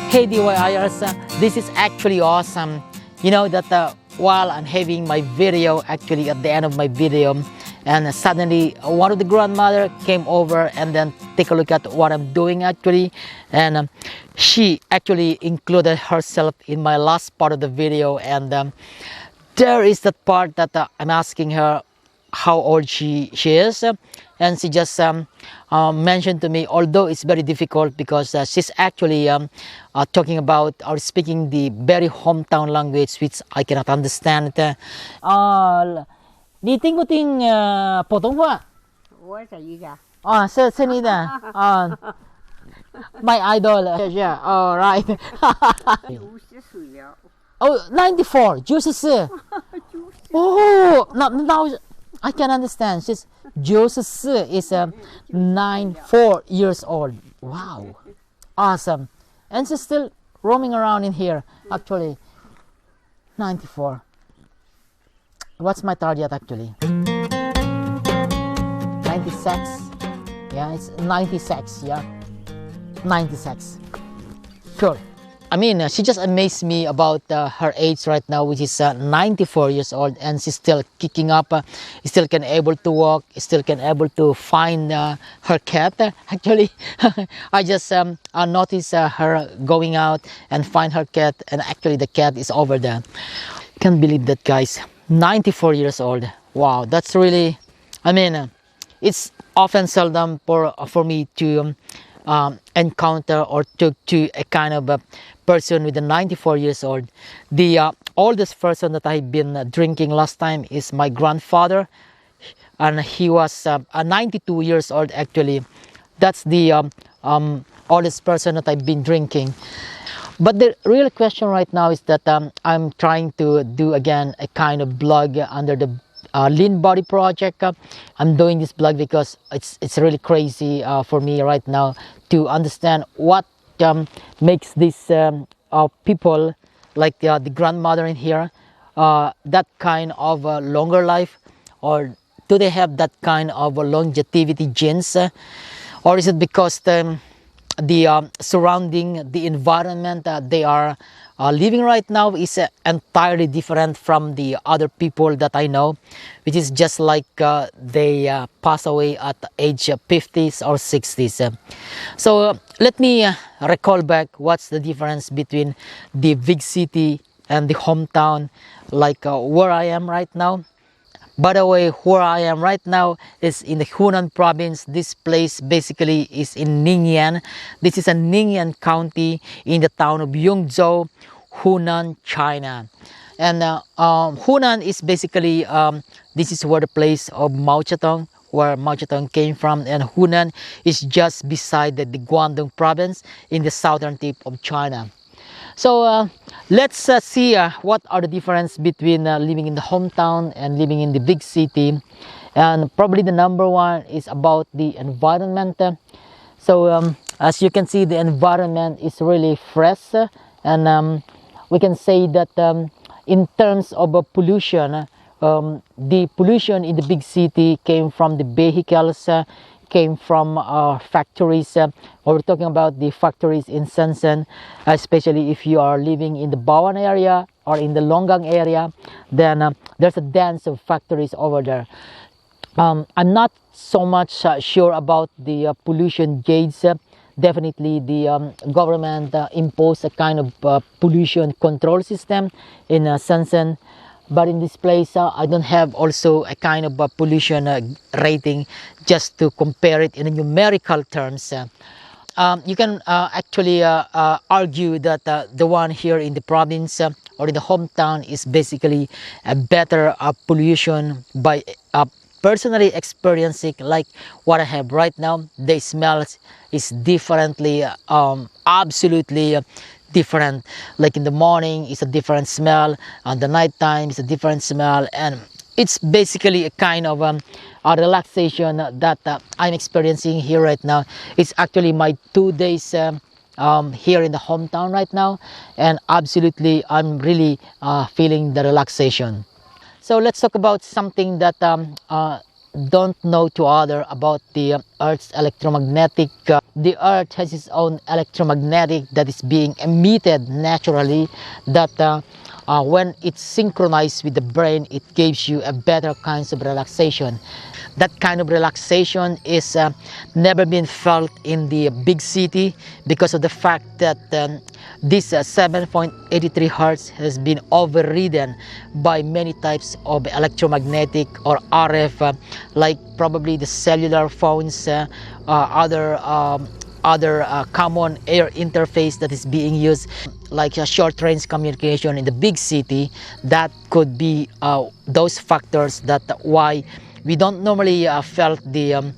Hey DIYers, this is actually awesome. You know that while I'm having my video, actually at the end of my video, and suddenly one of the grandmother came over and then take a look at what I'm doing actually, and she actually included herself in my last part of the video, and there is that part that I'm asking her how old she is, and she just mentioned to me, although it's very difficult because she's actually talking about or speaking the very hometown language which I cannot understand. 你听不听普通话？我这一个。是你的my idol. Yeah, all right. 90岁了。Oh, 94, 94. Oh, now I can understand. She's Joseph is 94 years old. Wow, awesome. And she's still roaming around in here. Actually, 94. What's my target actually? 96. Yeah, it's 96. Yeah, 96. Sure. I mean, she just amazed me about her age right now, which is 94 years old, and she's still kicking up, still can able to walk, still can able to find her cat. Actually, I just noticed her going out and find her cat, and actually the cat is over there. Can't believe that, guys. 94 years old. Wow, that's really, I mean, it's often seldom for me to encounter or talk to a kind of a person with a 94 years old. The oldest person that I've been drinking last time is my grandfather, and he was 92 years old actually. That's the oldest person that I've been drinking. But the real question right now is that I'm trying to do again a kind of blog under the Lean Body Project. I'm doing this blog because it's really crazy for me right now to understand what makes these people like the grandmother in here that kind of longer life, or do they have that kind of longevity genes, or is it because the surrounding the environment they are living right now is entirely different from the other people that I know, which is just like they pass away at the age of 50s or 60s. So let me recall back what's the difference between the big city and the hometown, like where I am right now. By the way, where I am right now is in the Hunan province. This place basically is in Ning Yuan. This is a Ning Yuan county in the town of Yongzhou, Hunan, China. And Hunan is basically, this is where the place of Mao Zedong, where Mao Zedong came from, and Hunan is just beside the Guangdong province in the southern tip of China. So let's see what are the difference between living in the hometown and living in the big city. And probably the number one is about the environment. So as you can see, the environment is really fresh, and we can say that in terms of pollution, the pollution in the big city came from the vehicles, came from factories. We're talking about the factories in Shenzhen, especially if you are living in the Bawan area or in the Longgang area, then there's a dance of factories over there. I'm not so much sure about the pollution gauge. Definitely the government imposed a kind of pollution control system in Shenzhen. But in this place, I don't have also a kind of pollution rating just to compare it in numerical terms. You can actually argue that the one here in the province or in the hometown is basically a better pollution by personally experiencing like what I have right now. The smell is differently, absolutely different. Like in the morning it's a different smell, on the night time it's a different smell, and it's basically a kind of a relaxation that I'm experiencing here right now. It's actually my 2 days here in the hometown right now, and absolutely I'm really feeling the relaxation. So let's talk about something that don't know to other about the Earth's electromagnetic. The Earth has its own electromagnetic that is being emitted naturally, that when it's synchronized with the brain, it gives you a better kinds of relaxation. That kind of relaxation is never been felt in the big city, because of the fact that this 7.83 hertz has been overridden by many types of electromagnetic or RF, like probably the cellular phones, other common air interface that is being used, like a short range communication in the big city. That could be those factors that why we don't normally felt the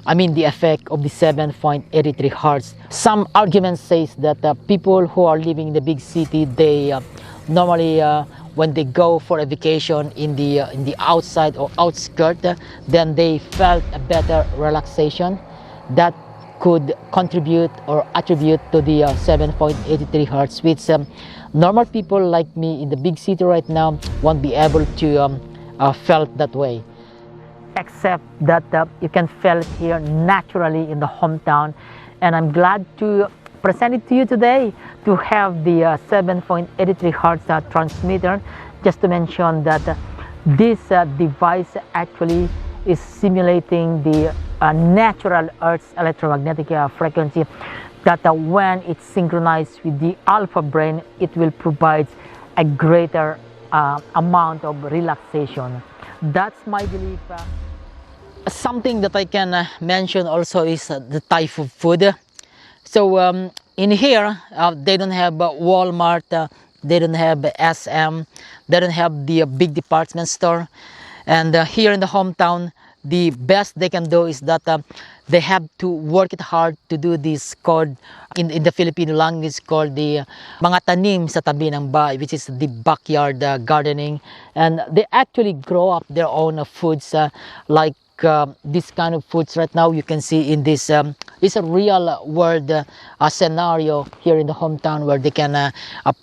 the effect of the 7.83 hertz. Some arguments says that people who are living in the big city, they normally when they go for a vacation in the outside or outskirt, then they felt a better relaxation that could contribute or attribute to the 7.83 hertz, which normal people like me in the big city right now won't be able to felt that way, except that you can feel it here naturally in the hometown. And I'm glad to present it to you today, to have the 7.83 hertz transmitter. Just to mention that this device actually is simulating the natural Earth's electromagnetic frequency, that when it's synchronized with the alpha brain, it will provide a greater amount of relaxation. That's my belief. Something that I can mention also is the type of food. So in here, they don't have Walmart, they don't have SM, they don't have the big department store. And here in the hometown, the best they can do is that they have to work it hard to do this called, in the Filipino language, called the mga tanim sa tabi ng bahay, which is the backyard gardening. And they actually grow up their own foods, like this kind of foods right now you can see in this. It's a real world scenario here in the hometown, where they can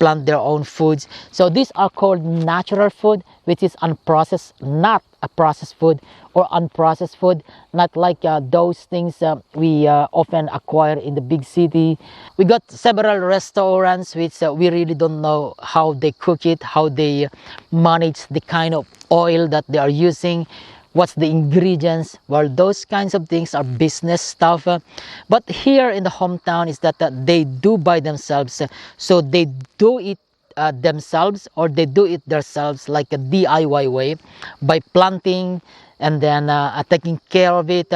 plant their own foods. So these are called natural food, which is unprocessed, not a processed food or unprocessed food, not like those things we often acquire in the big city. We got several restaurants which we really don't know how they cook it, how they manage the kind of oil that they are using, what's the ingredients. Well, those kinds of things are business stuff. But here in the hometown is that they do by themselves. So they do it themselves, or they do it themselves like a DIY way, by planting and then taking care of it.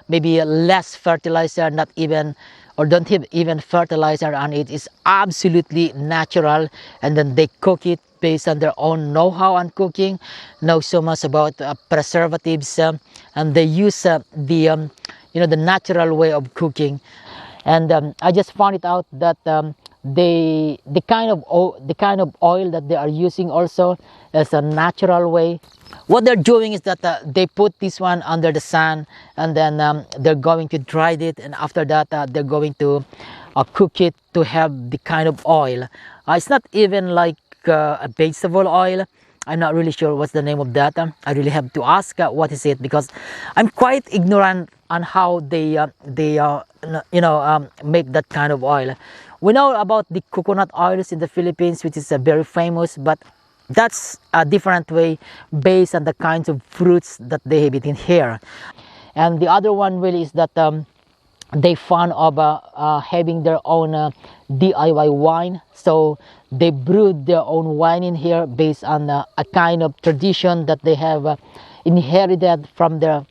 Maybe less fertilizer, not even, or don't have even fertilizer on it. It's absolutely natural. And then they cook it based on their own know-how on cooking, know so much about preservatives, and they use the natural way of cooking. And I just found it out that the kind of oil that they are using also is a natural way. What they're doing is that they put this one under the sun, and then they're going to dry it, and after that they're going to cook it to have the kind of oil. It's not even like a vegetable oil. I'm not really sure what's the name of that. I really have to ask what is it, because I'm quite ignorant on how they make that kind of oil. We know about the coconut oils in the Philippines, which is very famous, but that's a different way based on the kinds of fruits that they have eaten here. And the other one really is that they found of having their own DIY wine. So they brewed their own wine in here based on a kind of tradition that they have inherited from their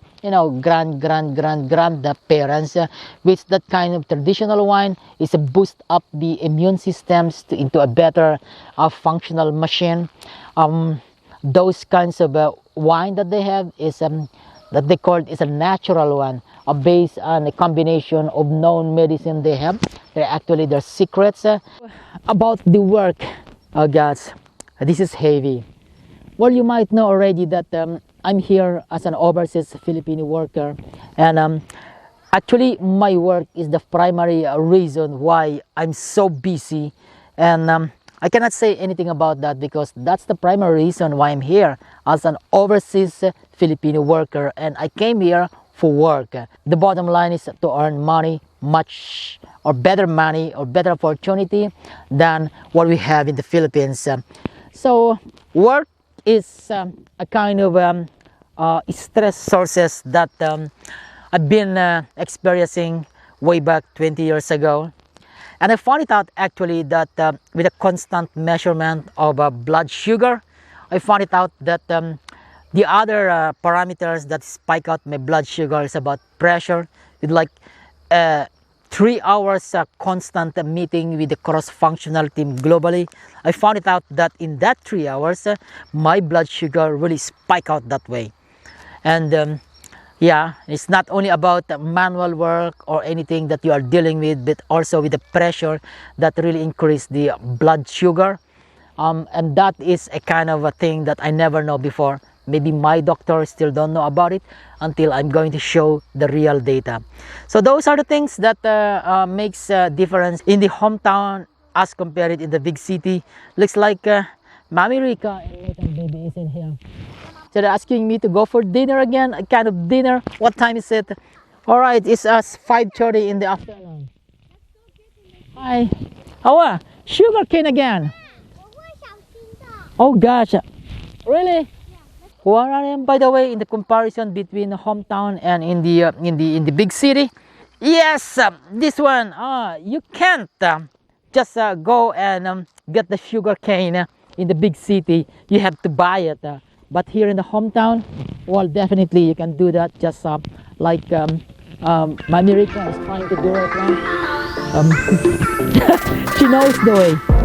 grandparents, which that kind of traditional wine is to boost up the immune systems into a better functional machine. Those kinds of wine that they have is that they call is a natural one, based on a combination of known medicine they have. They're actually their secrets. About the work, guys, this is heavy. Well, you might know already that I'm here as an overseas Filipino worker, and actually my work is the primary reason why I'm so busy. And I cannot say anything about that because that's the primary reason why I'm here as an overseas Filipino worker, and I came here for work. The bottom line is to earn money, much or better money or better opportunity than what we have in the Philippines. So work is a kind of stress sources that I've been experiencing way back 20 years ago. And I found it out actually that with a constant measurement of blood sugar, I found it out that the other parameters that spike out my blood sugar is about pressure, with like 3 hours constant meeting with the cross-functional team globally. I found it out that in that 3 hours, my blood sugar really spike out that way. And yeah, it's not only about manual work or anything that you are dealing with, but also with the pressure that really increase the blood sugar. And that is a kind of a thing that I never know before. Maybe my doctor still don't know about it until I'm going to show the real data. So those are the things that makes a difference in the hometown as compared in the big city. Looks like Mami Rika and little baby is in here. So they're asking me to go for dinner again. A kind of dinner. What time is it? All right, it's 5:30 in the afternoon. Hi. Oh, sugar cane again. Oh gosh, really? What are them? By the way, in the comparison between the hometown and in the big city, yes, this one. You can't just go and get the sugar cane in the big city. You have to buy it. But here in the hometown, well, definitely you can do that. Just like Mami Rika is trying to do right now. She knows the way.